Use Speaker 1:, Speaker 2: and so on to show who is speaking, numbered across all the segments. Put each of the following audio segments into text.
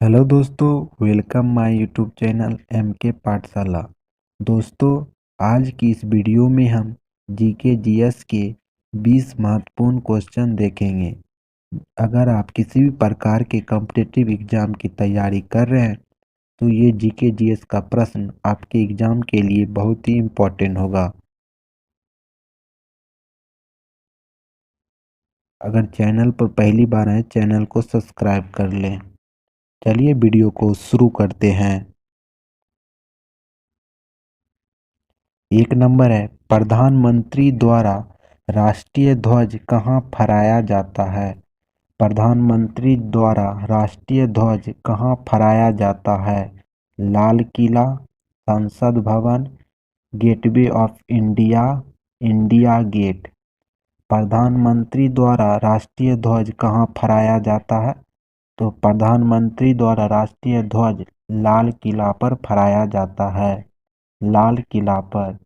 Speaker 1: Hello दोस्तों, welcome my YouTube channel M K Pathshala. दोस्तों, आज की इस वीडियो में हम जीके जीएस के 20 महत्वपूर्ण क्वेश्चन देखेंगे। अगर आप किसी भी प्रकार के कॉम्पिटिटिव एग्जाम की तैयारी कर रहे हैं तो ये जीके जीएस का प्रश्न आपके एग्जाम के लिए बहुत ही इम्पोर्टेंट होगा। अगर चैनल पर पहली बार आए चैनल को सब्सक्राइब कर लें। चलिए वीडियो को शुरू करते हैं। एक नंबर है, प्रधानमंत्री द्वारा राष्ट्रीय ध्वज कहाँ फहराया जाता है? प्रधानमंत्री द्वारा राष्ट्रीय ध्वज कहाँ फहराया जाता है? लाल Qila, Sansad Bhavan, gateway of India, India gate. प्रधानमंत्री द्वारा राष्ट्रीय ध्वज कहाँ फहराया जाता है? तो प्रधानमंत्री द्वारा राष्ट्रीय ध्वज लाल किला पर फहराया जाता है। लाल किला पर।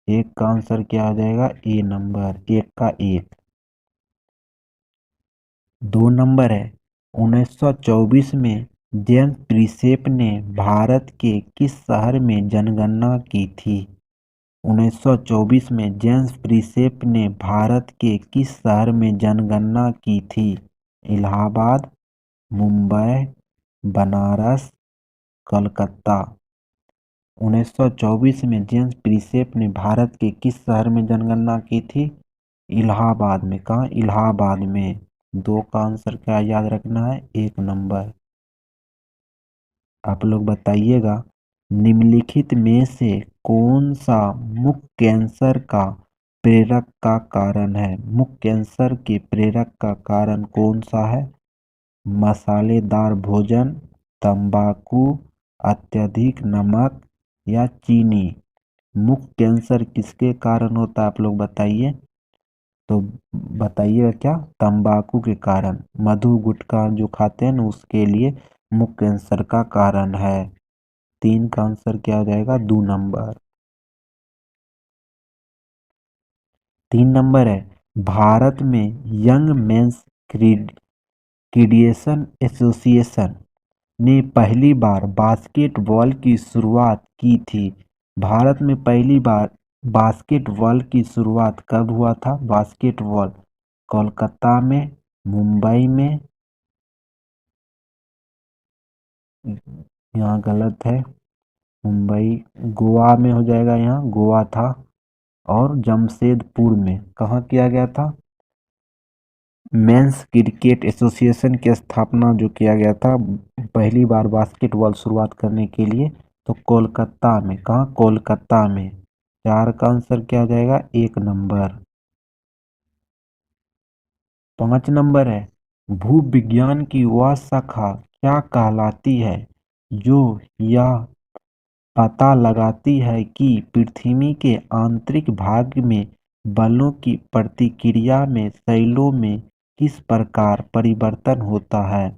Speaker 1: एक का आंसर क्या हो जाएगा? ए नंबर, एक का एक। 2 नंबर है, 1924 में जेम्स प्रिंसेप ने भारत के किस शहर में जनगणना की थी? 1924 में जेम्स प्रिंसेप ने भारत के किस शहर में जनगणना की थी? इलाहाबाद, मुंबई, बनारस, कलकत्ता। 1924 में जेम्स प्रिंसेप ने भारत के किस शहर में जनगणना की थी? इलाहाबाद में। कहाँ? इलाहाबाद में। दो का आंसर क्या याद रखना है? एक नंबर। आप लोग बताइएगा, निम्नलिखित में से कौन सा मुख कैंसर का प्रेरक का कारण है? मुख कैंसर के प्रेरक का कारण कौन सा है? मसालेदार भोजन, तंबाकू, अत्यधिक नमक या चीनी। मुख कैंसर किसके कारण होता है? आप लोग बताइए। तो बताइएगा क्या? तंबाकू के कारण। मधु गुटखा जो खाते हैं ना, उसके लिए मुख कैंसर का कारण है। 3 का आंसर क्या हो जाएगा? 2 नंबर। 3 नंबर है, भारत में यंग मेंस क्रिएशन एसोसिएशन ने पहली बार बास्केटबॉल की शुरुआत की थी। भारत में पहली बार बास्केटबॉल की शुरुआत कब हुआ था? बास्केटबॉल कोलकाता में, मुंबई में, यहाँ गलत है, मुंबई गोवा में हो जाएगा, यहाँ गोवा था। और जमशेदपुर में। कहाँ किया गया था? मेंस क्रिकेट एसोसिएशन की स्थापना जो किया गया था पहली बार बास्केटबॉल शुरुआत करने के लिए, तो कोलकाता में। कहाँ? कोलकाता में। 4 का आंसर क्या हो जाएगा? एक नंबर। 5 नंबर है, भूविज्ञान की वह शाखा क्या कहलाती है जो यह पता लगाती है कि पृथ्वी के आंतरिक भाग में बलों की प्रतिक्रिया में शैलों में किस प्रकार परिवर्तन होता है?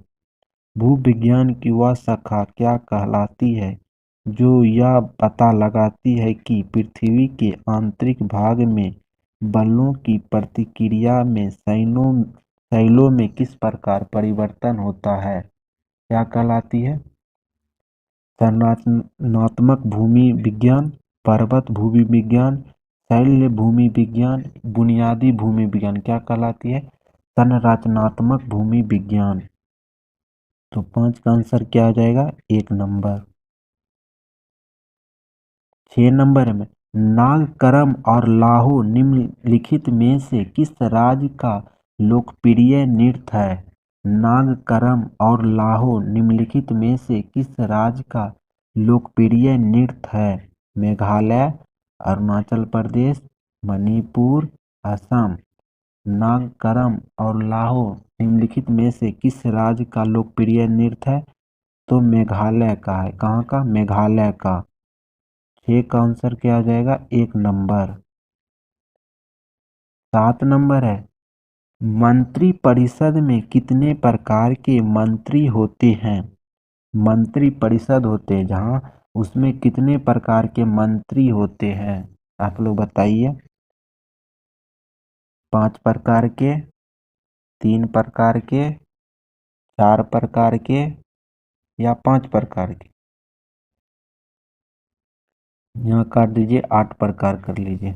Speaker 1: भूविज्ञान की वह शाखा क्या कहलाती है जो यह पता लगाती है कि पृथ्वी के आंतरिक भाग में बलों की प्रतिक्रिया में शैलों में किस प्रकार परिवर्तन होता है? क्या कहलाती है? संरचनात्मक भूमि विज्ञान, पर्वत भूमि विज्ञान, शैल भूमि विज्ञान, बुनियादी भूमि विज्ञान। क्या कहलाती है? संरचनात्मक भूमि विज्ञान। तो 5 का आंसर क्या हो जाएगा? एक नंबर। 6 नंबर में, नागकरम और लाहो निम्नलिखित में से किस राज्य का लोकप्रिय नृत्य है? नागकरम और लाहो निम्नलिखित में से किस राज्य का लोकप्रिय नृत्य है? मेघालय, अरुणाचल प्रदेश, मणिपुर, असम। नागकरम और लाहो निम्नलिखित में से किस राज्य का लोकप्रिय नृत्य है? तो मेघालय का है। कहाँ का? मेघालय का। 6 का आंसर क्या आ जाएगा? एक नंबर। 7 नंबर है, मंत्री परिषद में कितने प्रकार के मंत्री होते हैं? मंत्री परिषद होते हैं जहाँ, उसमें कितने प्रकार के मंत्री होते हैं? आप लोग बताइए। 5 प्रकार के, 3 प्रकार के, 4 प्रकार के, या 5 प्रकार की? यहाँ काट दीजिए, 8 प्रकार कर लीजिए।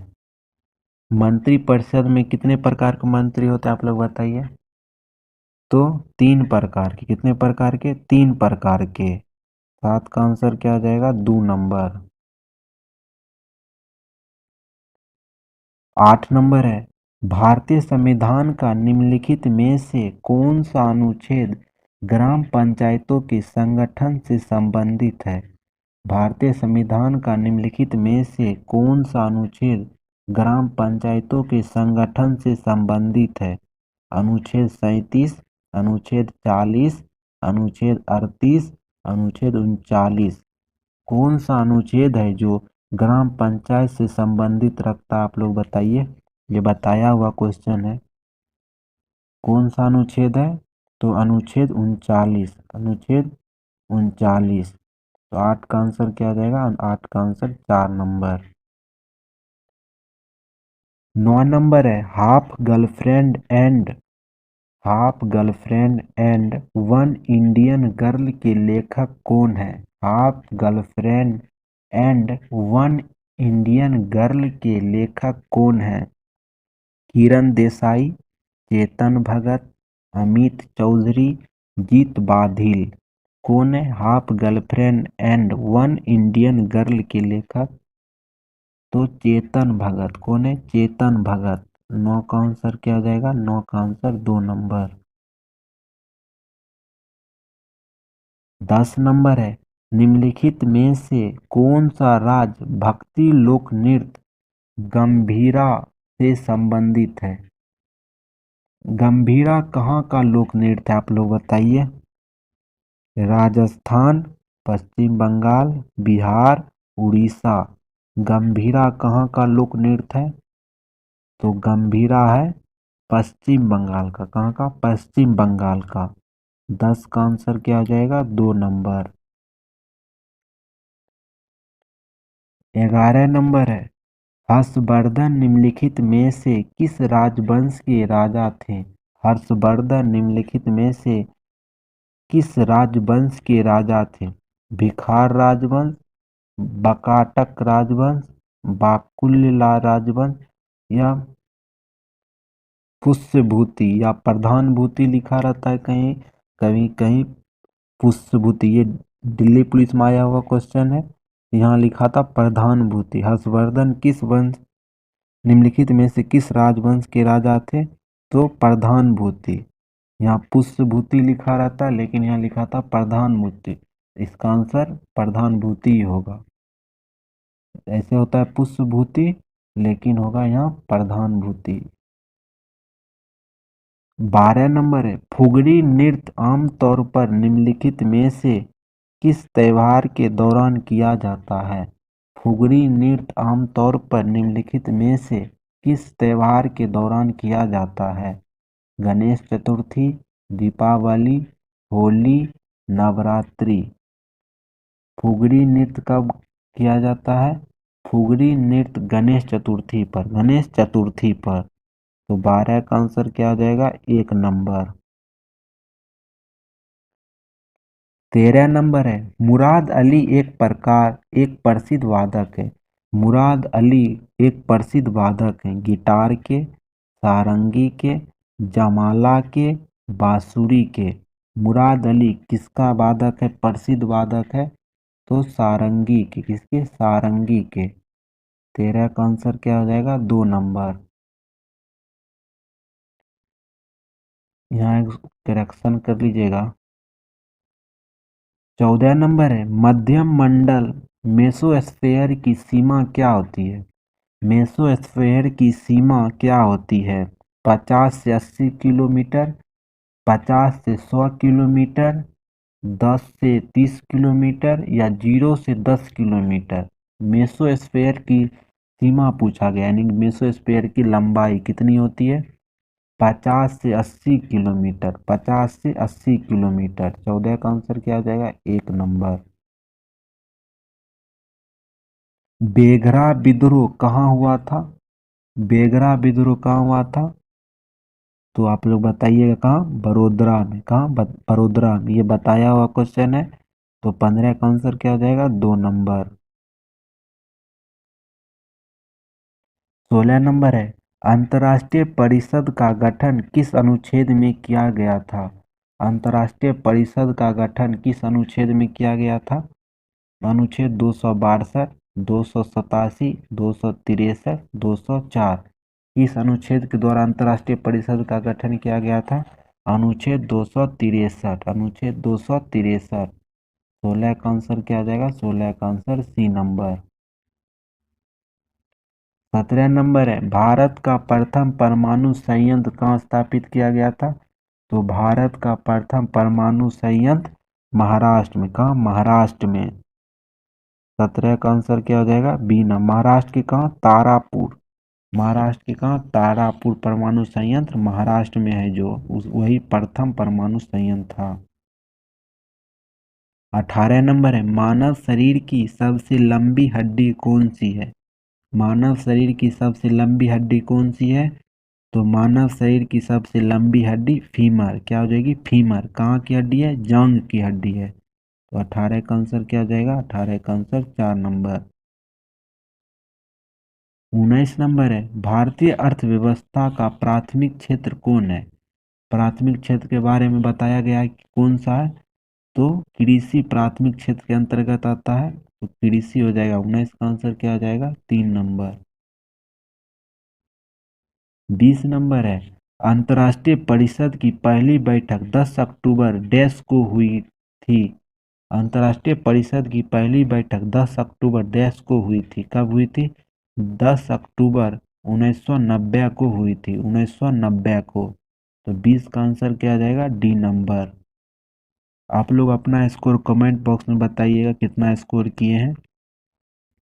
Speaker 1: मंत्रिपरिषद में कितने प्रकार के मंत्री होते हैं आप लोग बताइए? तो 3 प्रकार के। कितने प्रकार के? 3 प्रकार के। 7 का आंसर क्या आ जाएगा? 2 नंबर। 8 नंबर है, भारतीय संविधान का निम्नलिखित में से कौन सा अनुच्छेद ग्राम पंचायतों के संगठन से संबंधित है? भारतीय संविधान का निम्नलिखित में से कौन सा अनुच्छेद ग्राम पंचायतों के संगठन से संबंधित है? अनुच्छेद 37, अनुच्छेद 40, अनुच्छेद 38, अनुच्छेद 39। कौन सा अनुच्छेद है जो ग्राम पंचायत से संबंधित रखता है? आप लोग बताइए, ये बताया हुआ क्वेश्चन है। कौन सा अनुच्छेद है? तो अनुच्छेद 39, अनुच्छेद 39। तो 8 का आंसर क्या आ जाएगा? 8 का आंसर 4 नंबर। 9 नंबर है, half girlfriend and one Indian girl के लेखक कौन है? Half girlfriend and one Indian girl के लेखक कौन है? किरण देसाई, चेतन भगत, अमित चौधरी, जीत बाधिल। कौन है half girlfriend and one Indian girl के लेखक? तो चेतन भगत। कौन है? चेतन भगत। 9 का आंसर क्या आ जाएगा? 9 का आंसर 2 नंबर। 10 नंबर है, निम्नलिखित में से कौन सा राज्य भक्ति लोक नृत्य गंभीरा से संबंधित है? गंभीरा कहाँ का लोक नृत्य है आप लोग बताइए? राजस्थान, पश्चिम बंगाल, बिहार, उड़ीसा। गंभीरा कहाँ का लोक नृत्य है? तो गंभीरा है पश्चिम बंगाल का। कहाँ का? पश्चिम बंगाल का। 10 का आंसर क्या आ जाएगा? 2 नंबर। 11 नंबर है, हर्षवर्धन निम्नलिखित में से किस राजवंश के राजा थे? हर्षवर्धन निम्नलिखित में से किस राजवंश के राजा थे? भिखार राजवंश, बकाटक राजवंश, बाकुल्य राजवंश या पुष्यभूति या प्रधानभूति लिखा रहता है कहीं, कभी कहीं पुष्यभूति। ये दिल्ली पुलिस में आया हुआ क्वेश्चन है। यहाँ लिखा था प्रधानभूति। हर्षवर्धन किस वंश निम्नलिखित में से किस राजवंश के राजा थे? तो प्रधानभूति। यहाँ पुष्यभूति लिखा रहता है लेकिन यहाँ लिखा था प्रधानभूति। इसका आंसर प्रधानभूति ही होगा। ऐसे होता है पुष्यभूति लेकिन होगा यहाँ प्रधानभूति। 12 नंबर है, फुगड़ी नृत्य आमतौर पर निम्नलिखित में से किस त्योहार के दौरान किया जाता है? फुगड़ी नृत्य आमतौर पर निम्नलिखित में से किस त्योहार के दौरान किया जाता है? गणेश चतुर्थी, दीपावली, होली, नवरात्रि। फुगड़ी नृत्य कब किया जाता है? फुगड़ी नृत्य गणेश चतुर्थी पर। गणेश चतुर्थी पर। तो 12 का आंसर क्या आ जाएगा? 1 नंबर। 13 नंबर है, मुराद अली एक प्रसिद्ध वादक है। मुराद अली एक प्रसिद्ध वादक है गिटार के, सारंगी के, जमाला के, बांसुरी के। मुराद अली किसका वादक है? प्रसिद्ध वादक है। तो सारंगी के। किसके? सारंगी के। 13 का आंसर क्या हो जाएगा? 2 नंबर। यहाँ एक करेक्शन कर लीजिएगा। 14 नंबर है, मध्यम मंडल मेसोस्फेयर की सीमा क्या होती है? मेसोस्फेयर की सीमा क्या होती है? 50 से 80 किलोमीटर, 50 से 100 किलोमीटर, 10 से 30 किलोमीटर या 0 से 10 किलोमीटर। मेसोस्फेयर की सीमा पूछा गया, यानी मेसोस्फेयर की लंबाई कितनी होती है? 50 से 80 किलोमीटर। 50 से 80 किलोमीटर। 14 का आंसर क्या आ जाएगा? 1 नंबर। बेघरा विद्रोह कहाँ हुआ था? बेघरा विद्रोह कहाँ हुआ था? तो आप लोग बताइएगा। कहाँ? बड़ोदरा में। कहाँ? बड़ोदरा में। ये बताया हुआ क्वेश्चन है। तो 15 का आंसर क्या हो जाएगा? 2 नंबर। 16 नंबर है, अंतर्राष्ट्रीय परिषद का गठन किस अनुच्छेद में किया गया था? अंतर्राष्ट्रीय परिषद का गठन किस अनुच्छेद में किया गया था? अनुच्छेद 262, 287, 263, 204। इस अनुच्छेद के द्वारा अंतर्राष्ट्रीय परिषद का गठन किया गया था? अनुच्छेद 263, अनुच्छेद 263। 16 का आंसर क्या आ जाएगा? 16 का आंसर सी नंबर। 17 नंबर है, भारत का प्रथम परमाणु संयंत्र कहाँ स्थापित किया गया था? तो भारत का प्रथम परमाणु संयंत्र महाराष्ट्र में। कहाँ? महाराष्ट्र में। 17 का आंसर क्या हो जाएगा? बी ना। महाराष्ट्र के कहाँ? तारापुर। महाराष्ट्र के कहाँ? तारापुर परमाणु संयंत्र महाराष्ट्र में है, जो वही प्रथम परमाणु संयंत्र था। 18 नंबर है, मानव शरीर की सबसे लंबी हड्डी कौन सी है? मानव शरीर की सबसे लंबी हड्डी कौन सी है? तो मानव शरीर की सबसे लंबी हड्डी फीमर। क्या हो जाएगी? फीमर। कहाँ की हड्डी है? जांघ की हड्डी है। तो 18 का आंसर क्या हो जाएगा? 18 का आंसर 4 नंबर। 19 नंबर है, भारतीय अर्थव्यवस्था का प्राथमिक क्षेत्र कौन है? प्राथमिक क्षेत्र के बारे में बताया गया है कि कौन सा है? तो कृषि प्राथमिक क्षेत्र के अंतर्गत आता है, तो कृषि हो जाएगा। 19 का आंसर क्या हो जाएगा? 3 नंबर। 20 नंबर है, अंतर्राष्ट्रीय परिषद की पहली बैठक 10 अक्टूबर डैश को हुई थी? अंतर्राष्ट्रीय परिषद की पहली बैठक 10 अक्टूबर डैश को हुई थी? कब हुई थी? 10 अक्टूबर 1990 को हुई थी, 1990 को। तो 20 का आंसर क्या आ जाएगा? D number. आप लोग अपना स्कोर कमेंट बॉक्स में बताइएगा कितना स्कोर किए हैं।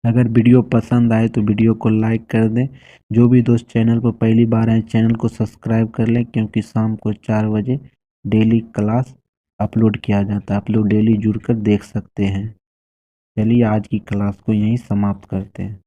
Speaker 1: अगर वीडियो पसंद आए तो वीडियो को लाइक कर दें। जो भी दोस्त चैनल पर पहली बार आए चैनल को सब्सक्राइब कर लें, क्योंकि शाम को 4 बजे डेली क्लास अपलोड किया जाता है। आप लोग डेली जुड़कर देख सकते हैं। चलिए आज की क्लास को यहीं समाप्त करते हैं।